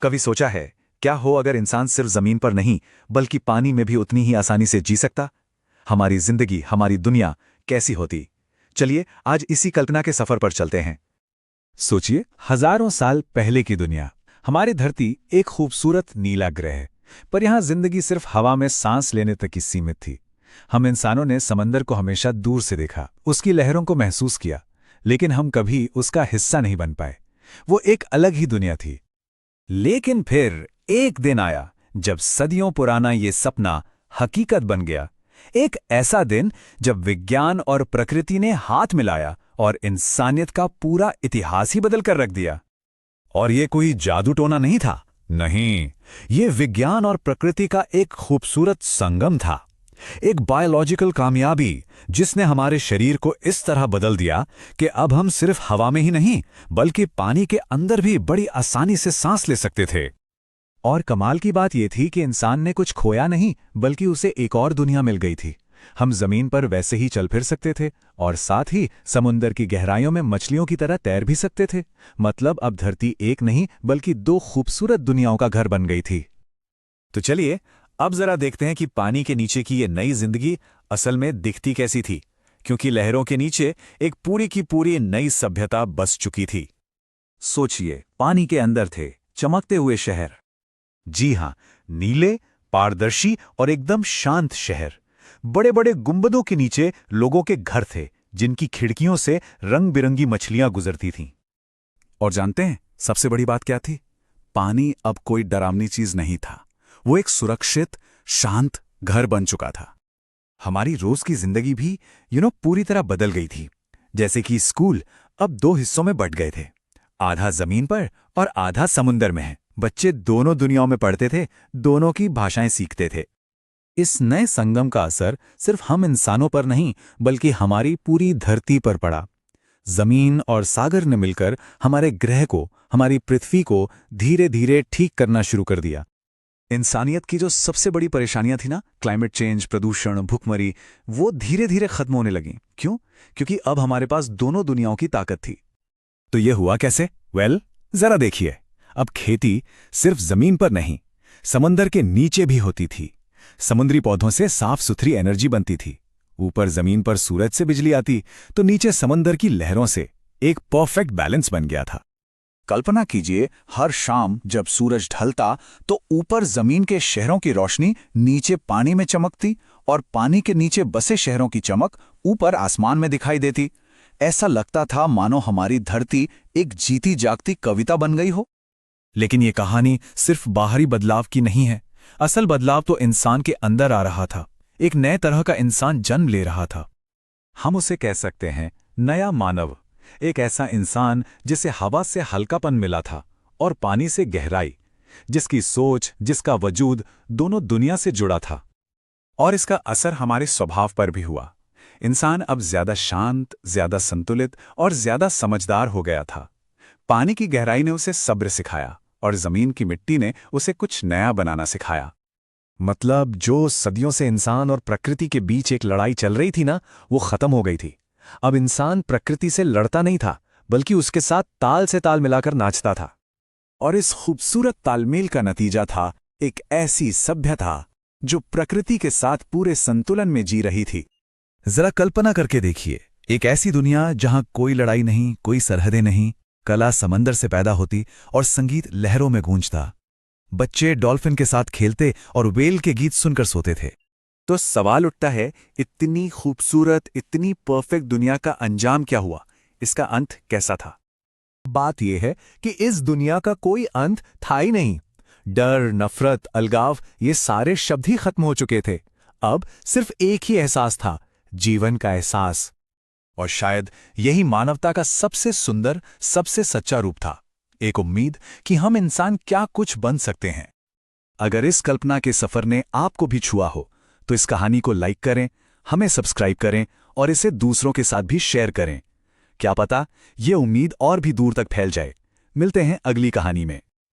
कभी सोचा है क्या हो अगर इंसान सिर्फ जमीन पर नहीं बल्कि पानी में भी उतनी ही आसानी से जी सकता? हमारी जिंदगी, हमारी दुनिया कैसी होती? चलिए आज इसी कल्पना के सफर पर चलते हैं। सोचिए, हजारों साल पहले की दुनिया। हमारी धरती एक खूबसूरत नीला ग्रह है, पर यहां जिंदगी सिर्फ हवा में सांस लेने तक ही सीमित थी। हम इंसानों ने समंदर को हमेशा दूर से देखा, उसकी लहरों को महसूस किया, लेकिन हम कभी उसका हिस्सा नहीं बन पाए। वो एक अलग ही दुनिया थी। लेकिन फिर एक दिन आया जब सदियों पुराना ये सपना हकीकत बन गया। एक ऐसा दिन जब विज्ञान और प्रकृति ने हाथ मिलाया और इंसानियत का पूरा इतिहास ही बदल कर रख दिया। और ये कोई जादू टोना नहीं था, नहीं, ये विज्ञान और प्रकृति का एक खूबसूरत संगम था। एक बायोलॉजिकल कामयाबी जिसने हमारे शरीर को इस तरह बदल दिया कि अब हम सिर्फ हवा में ही नहीं बल्कि पानी के अंदर भी बड़ी आसानी से सांस ले सकते थे। और कमाल की बात यह थी कि इंसान ने कुछ खोया नहीं बल्कि उसे एक और दुनिया मिल गई थी। हम जमीन पर वैसे ही चल फिर सकते थे और साथ ही समुंदर की गहराइयों में मछलियों की तरह तैर भी सकते थे। मतलब अब धरती एक नहीं बल्कि दो खूबसूरत दुनियाओं का घर बन गई थी। तो चलिए अब जरा देखते हैं कि पानी के नीचे की ये नई जिंदगी असल में दिखती कैसी थी, क्योंकि लहरों के नीचे एक पूरी की पूरी नई सभ्यता बस चुकी थी। सोचिए, पानी के अंदर थे चमकते हुए शहर। जी हां, नीले, पारदर्शी और एकदम शांत शहर। बड़े बड़े गुंबदों के नीचे लोगों के घर थे, जिनकी खिड़कियों से रंग बिरंगी मछलियां गुजरती थीं। और जानते हैं सबसे बड़ी बात क्या थी? पानी अब कोई डरावनी चीज नहीं था, वो एक सुरक्षित, शांत घर बन चुका था। हमारी रोज की जिंदगी भी पूरी तरह बदल गई थी। जैसे कि स्कूल अब दो हिस्सों में बंट गए थे, आधा जमीन पर और आधा समुंदर में है। बच्चे दोनों दुनियाओं में पढ़ते थे, दोनों की भाषाएं सीखते थे। इस नए संगम का असर सिर्फ हम इंसानों पर नहीं बल्कि हमारी पूरी धरती पर पड़ा। जमीन और सागर ने मिलकर हमारे ग्रह को, हमारी पृथ्वी को धीरे धीरे ठीक करना शुरू कर दिया। इंसानियत की जो सबसे बड़ी परेशानियां थी ना, क्लाइमेट चेंज, प्रदूषण, भूखमरी, वो धीरे धीरे खत्म होने लगी। क्यों? क्योंकि अब हमारे पास दोनों दुनियाओं की ताकत थी। तो ये हुआ कैसे? जरा देखिए, अब खेती सिर्फ जमीन पर नहीं, समंदर के नीचे भी होती थी। समुद्री पौधों से साफ सुथरी एनर्जी बनती थी। ऊपर जमीन पर सूरज से बिजली आती, तो नीचे समंदर की लहरों से एक परफेक्ट बैलेंस बन गया था। कल्पना कीजिए, हर शाम जब सूरज ढलता तो ऊपर जमीन के शहरों की रोशनी नीचे पानी में चमकती और पानी के नीचे बसे शहरों की चमक ऊपर आसमान में दिखाई देती। ऐसा लगता था मानो हमारी धरती एक जीती जागती कविता बन गई हो। लेकिन ये कहानी सिर्फ बाहरी बदलाव की नहीं है। असल बदलाव तो इंसान के अंदर आ रहा था। एक नए तरह का इंसान जन्म ले रहा था। हम उसे कह सकते हैं नया मानव। एक ऐसा इंसान जिसे हवा से हल्कापन मिला था और पानी से गहराई, जिसकी सोच, जिसका वजूद दोनों दुनिया से जुड़ा था। और इसका असर हमारे स्वभाव पर भी हुआ। इंसान अब ज्यादा शांत, ज्यादा संतुलित और ज्यादा समझदार हो गया था। पानी की गहराई ने उसे सब्र सिखाया और जमीन की मिट्टी ने उसे कुछ नया बनाना सिखाया। मतलब जो सदियों से इंसान और प्रकृति के बीच एक लड़ाई चल रही थी ना, वो खत्म हो गई थी। अब इंसान प्रकृति से लड़ता नहीं था बल्कि उसके साथ ताल से ताल मिलाकर नाचता था। और इस खूबसूरत तालमेल का नतीजा था एक ऐसी सभ्यता जो प्रकृति के साथ पूरे संतुलन में जी रही थी। जरा कल्पना करके देखिए, एक ऐसी दुनिया जहां कोई लड़ाई नहीं, कोई सरहदें नहीं, कला समंदर से पैदा होती और संगीत लहरों में गूंजता। बच्चे डॉल्फिन के साथ खेलते और वेल के गीत सुनकर सोते थे। तो सवाल उठता है, इतनी खूबसूरत, इतनी परफेक्ट दुनिया का अंजाम क्या हुआ? इसका अंत कैसा था? बात यह है कि इस दुनिया का कोई अंत था ही नहीं। डर, नफरत, अलगाव, ये सारे शब्द ही खत्म हो चुके थे। अब सिर्फ एक ही एहसास था, जीवन का एहसास। और शायद यही मानवता का सबसे सुंदर, सबसे सच्चा रूप था। एक उम्मीद कि हम इंसान क्या कुछ बन सकते हैं। अगर इस कल्पना के सफर ने आपको भी छुआ हो तो इस कहानी को लाइक करें, हमें सब्सक्राइब करें और इसे दूसरों के साथ भी शेयर करें। क्या पता ये उम्मीद और भी दूर तक फैल जाए। मिलते हैं अगली कहानी में।